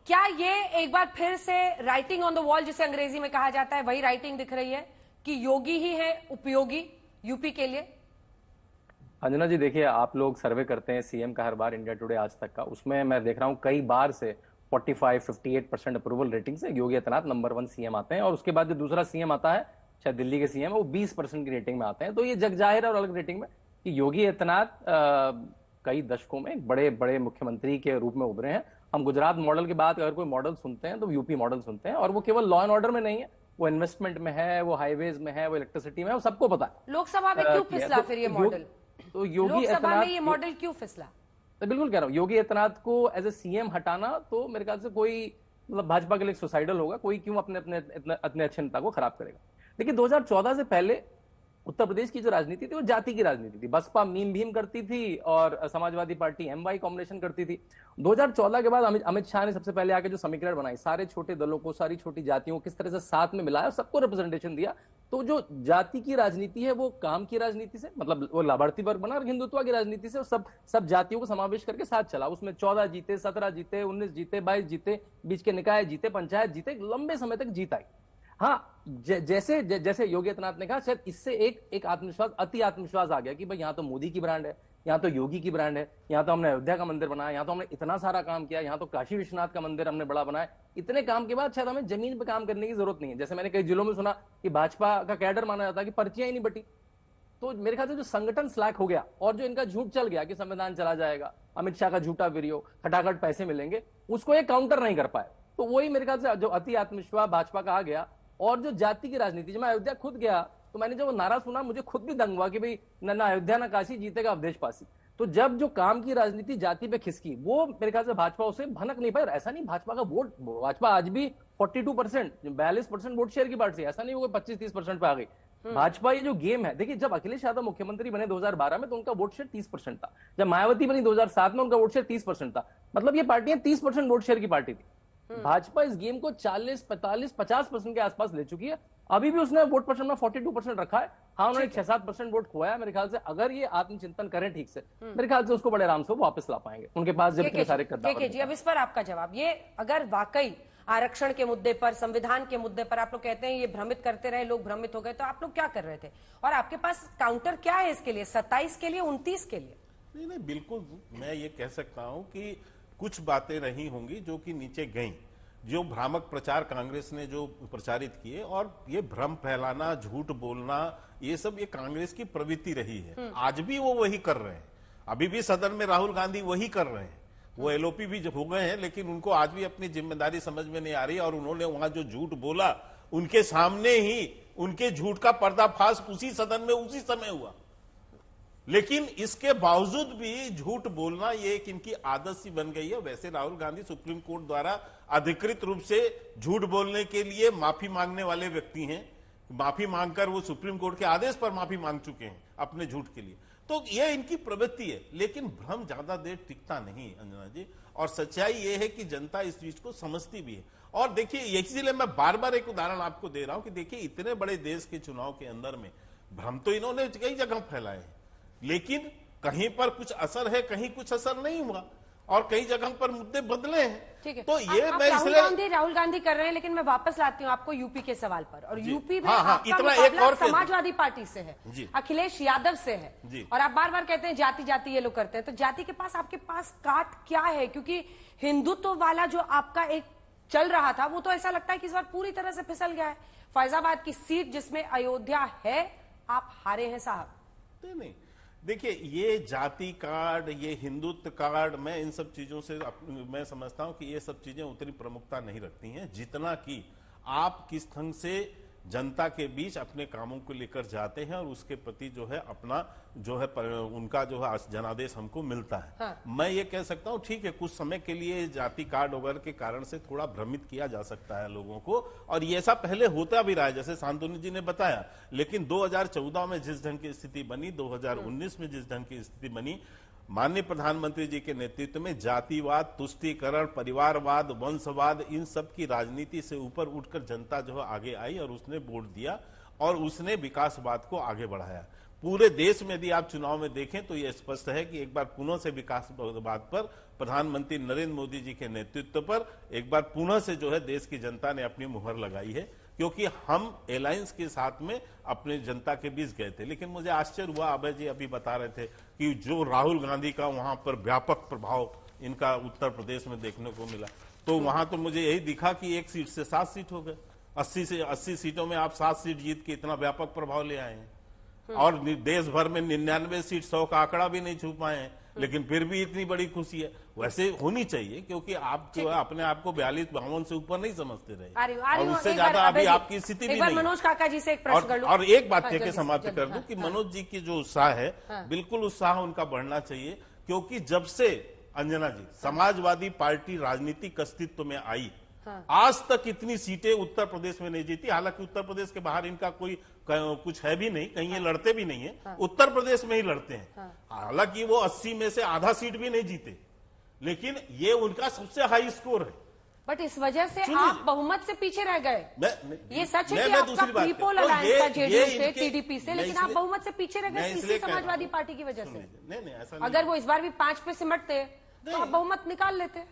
क्या ये एक बार फिर से राइटिंग ऑन द वॉल जिसे अंग्रेजी में कहा जाता है, वही राइटिंग दिख रही है कि योगी ही है उपयोगी यूपी के लिए? अंजना जी, देखिए, आप लोग सर्वे करते हैं सीएम का हर बार, इंडिया टुडे आज तक का, उसमें मैं देख रहा हूं कई बार से 45-58% अप्रूवल रेटिंग से योगी आदित्यनाथ नंबर 1 सीएम आते हैं। और उसके बाद जो दूसरा सीएम आता है, शायद दिल्ली के सीएम है, वो 20% की रेटिंग में आते हैं। तो ये जग जाहिर है और अलग रेटिंग में कि योगी आदित्यनाथ कई दशकों में एक बड़े बड़े मुख्यमंत्री के रूप में उभरे हैं। हम गुजरात मॉडल की बात अगर कोई मॉडल सुनते हैं तो यूपी मॉडल सुनते हैं, और वो केवल लॉ एंड ऑर्डर में नहीं है, वो इन्वेस्टमेंट में है, वो हाईवेज में है, वो इलेक्ट्रिसिटी में है, वो सबको पता है। लोकसभा में क्यों फिसला फिर ये मॉडल? तो योगी लोकसभा में ये मॉडल क्यों फिसला? तो बिल्कुल कह रहा हूं, योगी आदित्यनाथ को एज ए सीएम हटाना तो मेरे ख्याल से कोई मतलब भाजपा के लिए सुसाइडल होगा। कोई क्यों अपने अपने अपने अच्छे नेता को खराब करेगा। देखिए, 2014 से पहले उत्तर प्रदेश की जो राजनीति थी वो जाति की राजनीति थी। बसपा मीम भीम करती थी और समाजवादी पार्टी एमवाई कॉम्बिनेशन करती थी। 2014 के बाद अमित शाह ने सबसे पहले आके जो समीकरण बनाई, सारे छोटे दलों को, सारी छोटी जातियों को किस तरह से साथ में मिलाया, सबको रिप्रेजेंटेशन दिया। तो जो जाति की राजनीति है वो काम की राजनीति से, मतलब वो लाभार्थी वर्ग बना, और हिंदुत्व की राजनीति से सब जातियों को समावेश करके साथ चला। उसमें 14 जीते, 17 जीते, 19 जीते, 22 जीते, बीच के निकाय जीते, पंचायत जीते, लंबे समय तक जीत आई। हाँ, जैसे जैसे योगी आदित्यनाथ ने कहा, शायद इससे एक आत्मविश्वास, अति आत्मविश्वास आ गया कि भाई यहाँ तो मोदी की ब्रांड है, यहाँ तो योगी की ब्रांड है, यहाँ तो हमने अयोध्या का मंदिर बनाया, यहाँ तो हमने इतना सारा काम किया, यहाँ तो काशी विश्वनाथ का मंदिर हमने बड़ा बनाया। इतने काम के बाद शायद हमें जमीन पे काम करने की जरूरत नहीं है। जैसे मैंने कई जिलों में सुना कि भाजपा का कैडर माना जाता है कि पर्चियां ही नहीं बटी। तो मेरे ख्याल से जो संगठन स्लैक हो गया और जो इनका झूठ चल गया कि संविधान चला जाएगा, अमित शाह का झूठा वीडियो, खटाखट पैसे मिलेंगे, उसको ये काउंटर नहीं कर पाए। तो वही मेरे ख्याल से जो अति आत्मविश्वास भाजपा का आ गया। और जो जाति की राजनीति, जब मैं अयोध्या खुद गया तो मैंने जब वो नारा सुना, मुझे खुद भी दंग हुआ कि भाई ना अयोध्या ना काशी, जीतेगा अवधेश पासी। तो जब जो काम की राजनीति जाति पे खिसकी, वो मेरे ख्याल से भाजपा उसे भनक नहीं पाई। ऐसा नहीं, भाजपा का वोट, भाजपा आज भी 42%, 42% वोट शेयर की पार्टी, ऐसा नहीं वो 25-30% पे आ गई। भाजपा ये जो गेम है, देखिए, जब अखिलेश यादव मुख्यमंत्री बने 2012 में तो उनका वोट शेयर 30% था। जब मायावती बनी 2007 में, उनका वोट शेयर 30% था। मतलब ये पार्टियां 30% वोट शेयर की पार्टी थी। भाजपा इस गेम को 40, 45, 50% के आसपास ले चुकी है। अभी भी उसने वोट परसेंट में 42% रखा है। हाँ, उन्होंने 6-7% वोट खोया। मेरे ख्याल से अगर ये आत्मचिंतन करें ठीक से, मेरे ख्याल से उसको बड़े आराम से वापस ला पाएंगे। उनके पास जब इतने सारे कद्दावर जी, अब इस पर आपका जवाब। ये अगर वाकई आरक्षण के मुद्दे पर, संविधान के मुद्दे पर आप लोग कहते हैं ये भ्रमित करते रहे, लोग भ्रमित हो गए, तो आप लोग क्या कर रहे थे और आपके पास काउंटर क्या है इसके लिए, 27 के लिए, 29 के लिए? नहीं, बिल्कुल मैं ये कह सकता हूं कि कुछ बातें रही होंगी जो कि नीचे गई, जो भ्रामक प्रचार कांग्रेस ने जो प्रचारित किए, और ये भ्रम फैलाना, झूठ बोलना, ये सब ये कांग्रेस की प्रवृत्ति रही है। आज भी वो वही कर रहे हैं। अभी भी सदन में राहुल गांधी वही कर रहे हैं। वो एलओपी भी हो गए हैं, लेकिन उनको आज भी अपनी जिम्मेदारी समझ में नहीं आ रही। और उन्होंने वहां जो झूठ बोला, उनके सामने ही उनके झूठ का पर्दाफाश उसी सदन में उसी समय हुआ। लेकिन इसके बावजूद भी झूठ बोलना ये एक इनकी आदत सी बन गई है। वैसे राहुल गांधी सुप्रीम कोर्ट द्वारा अधिकृत रूप से झूठ बोलने के लिए माफी मांगने वाले व्यक्ति हैं। माफी मांगकर वो सुप्रीम कोर्ट के आदेश पर माफी मांग चुके हैं अपने झूठ के लिए। तो ये इनकी प्रवृत्ति है। लेकिन भ्रम ज्यादा देर टिकता नहीं, अंजना जी। और सच्चाई ये है कि जनता इस चीज को समझती भी है। और देखिए, इसीलिए मैं बार बार एक उदाहरण आपको दे रहा हूं कि देखिए, इतने बड़े देश के चुनाव के अंदर में भ्रम तो इन्होंने कई जगह फैलाए हैं, लेकिन कहीं पर कुछ असर है, कहीं कुछ असर नहीं हुआ, और कई जगह पर मुद्दे बदले हैं। ठीक है, तो ये मैं इसलिए राहुल गांधी कर रहे हैं, लेकिन मैं वापस लाती हूँ आपको यूपी के सवाल पर। और यूपी में आपका मुकाबला समाजवादी पार्टी से है, अखिलेश यादव से है। और आप बार बार कहते हैं जाति जाति ये लोग करते हैं, तो जाति के पास, आपके पास काट क्या है? क्योंकि हिंदुत्व वाला जो आपका एक चल रहा था, वो तो ऐसा लगता है कि इस बार पूरी तरह से फिसल गया है। फैजाबाद की सीट जिसमें अयोध्या है, आप हारे हैं साहब। नहीं, देखिए, ये जाति कार्ड, ये हिंदुत्व कार्ड, मैं इन सब चीजों से मैं समझता हूं कि ये सब चीजें उतनी प्रमुखता नहीं रखती हैं जितना कि आप किस ढंग से जनता के बीच अपने कामों को लेकर जाते हैं और उसके प्रति जो है अपना जो है उनका जो है जनादेश हमको मिलता है। हाँ। मैं ये कह सकता हूं, ठीक है, कुछ समय के लिए जाति कार्ड वगैरह के कारण से थोड़ा भ्रमित किया जा सकता है लोगों को, और ये ऐसा पहले होता भी रहा है, जैसे शांतनु जी ने बताया। लेकिन 2014 में जिस ढंग की स्थिति बनी, 2019 में जिस ढंग की स्थिति बनी, माननीय प्रधानमंत्री जी के नेतृत्व में जातिवाद, तुष्टीकरण, परिवारवाद, वंशवाद, इन सब की राजनीति से ऊपर उठकर जनता जो है आगे आई और उसने वोट दिया और उसने विकासवाद को आगे बढ़ाया। पूरे देश में यदि आप चुनाव में देखें तो यह स्पष्ट है कि एक बार पुनः से विकास बात पर प्रधानमंत्री नरेंद्र मोदी जी के नेतृत्व पर एक बार पुनः से जो है देश की जनता ने अपनी मुहर लगाई है, क्योंकि हम अलायंस के साथ में अपने जनता के बीच गए थे। लेकिन मुझे आश्चर्य हुआ, अभय जी अभी बता रहे थे कि जो राहुल गांधी का वहां पर व्यापक प्रभाव इनका उत्तर प्रदेश में देखने को मिला, तो वहां तो मुझे यही दिखा कि 1 सीट से 7 सीट हो गए। 80 सीटों में आप 7 सीट जीत के इतना व्यापक प्रभाव ले आए हैं, और देश भर में 99 सीट 100 का आंकड़ा भी नहीं छू पाए हैं, लेकिन फिर भी इतनी बड़ी खुशी है। वैसे होनी चाहिए, क्योंकि आप जो है अपने आप को 42-52 से ऊपर नहीं समझते रहे, और उससे ज्यादा अभी आपकी स्थिति भी नहीं। मनोज काका जी से एक प्रश्न कर लूं, और एक बात कह के समाप्त कर दूं कि मनोज जी की जो उत्साह है, बिल्कुल उत्साह उनका बढ़ना चाहिए, क्योंकि जब से अंजना जी समाजवादी पार्टी राजनीतिक अस्तित्व में आई, आज तक इतनी सीटें उत्तर प्रदेश में नहीं जीती। हालांकि उत्तर प्रदेश के बाहर इनका कोई कुछ है भी नहीं, कहीं ये लड़ते भी नहीं है, उत्तर प्रदेश में ही लड़ते हैं। हालांकि वो 80 में से आधा सीट भी नहीं जीते, लेकिन ये उनका सबसे हाई स्कोर है। बट इस वजह से आप बहुमत से पीछे रह गए। ये सच है कि आपका प्रीपोल अलायंस था जेडीयू से, टीडीपी से, लेकिन आप बहुमत से पीछे रह गए इसी समाजवादी पार्टी की वजह से। नहीं, ऐसा अगर वो इस बार भी 5 पे सिमटते तो आप बहुमत निकाल लेते।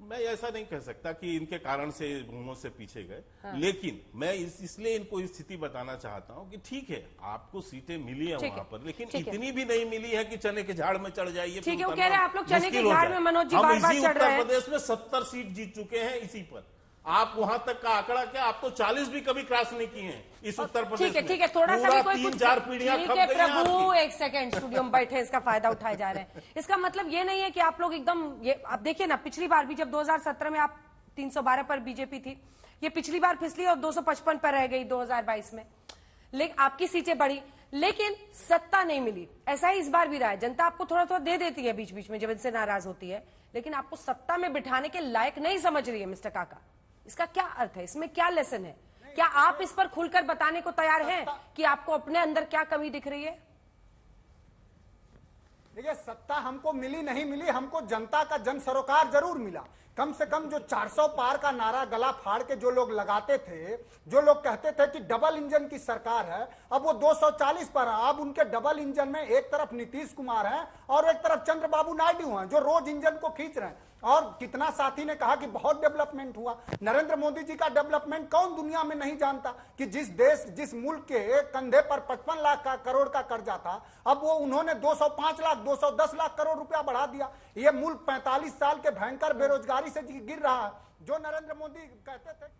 मैं ऐसा नहीं कह सकता कि इनके कारण से बहुमत से पीछे गए, लेकिन मैं इसलिए इनको स्थिति बताना चाहता हूं कि ठीक है, आपको सीटें मिली है वहां पर, लेकिन इतनी भी नहीं मिली है कि चने के झाड़ में चढ़ जाइए। ठीक है, वो कह रहे हैं आप लोग चने के झाड़ में मनोज जी बार-बार चढ़ रहे हैं। उत्तर प्रदेश में 70 सीट जीत चुके हैं इसी पर। आप वहां तक का आंकड़ा क्या, आप तो 40 भी कभी क्रॉस नहीं किए हैं इस उत्तर प्रदेश में। ठीक है, थोड़ा सा भी कोई 3-4 पीढ़ियां खप गई हैं। प्रभु एक सेकंड, स्टूडियो में बैठे इसका फायदा उठाए जा रहे हैं। इसका मतलब ये नहीं है कि आप लोग एकदम, ये आप देखिए ना, पिछली बार भी जब 2017 में आप 312 पर बीजेपी थी, ये पिछली बार फिसली और 255 पर रह गई 2022 में, लेकिन आपकी सीटें बढ़ी, लेकिन सत्ता नहीं मिली। ऐसा ही इस बार भी रहा है, जनता आपको थोड़ा थोड़ा दे देती है बीच बीच में जब इनसे नाराज होती है, लेकिन आपको सत्ता में बिठाने के लायक नहीं समझ रही है। मिस्टर काका, इसका क्या अर्थ है, इसमें क्या लेसन है? क्या आप इस पर खुलकर बताने को तैयार हैं कि आपको अपने अंदर क्या कमी दिख रही है? देखिए, सत्ता हमको मिली नहीं मिली, हमको जनता का जन सरोकार जरूर मिला। कम से कम जो 400 पार का नारा गला फाड़ के जो लोग लगाते थे, जो लोग कहते थे कि डबल इंजन की सरकार है, अब वो 240 पर है। अब उनके डबल इंजन में एक तरफ नीतीश कुमार हैं और एक तरफ चंद्रबाबू नायडू हैं, जो रोज इंजन को खींच रहे हैं। और कितना साथी ने कहा कि बहुत डेवलपमेंट हुआ। नरेंद्र मोदी जी का डेवलपमेंट कौन दुनिया में नहीं जानता कि जिस मुल्क के कंधे पर 55 लाख करोड़ का कर्जा था, अब वो उन्होंने 205 लाख 210 लाख करोड़ रुपया बढ़ा दिया। ये मुल्क 45 साल के भयंकर बेरोजगारी से गिर रहा है। जो नरेंद्र मोदी कहते थे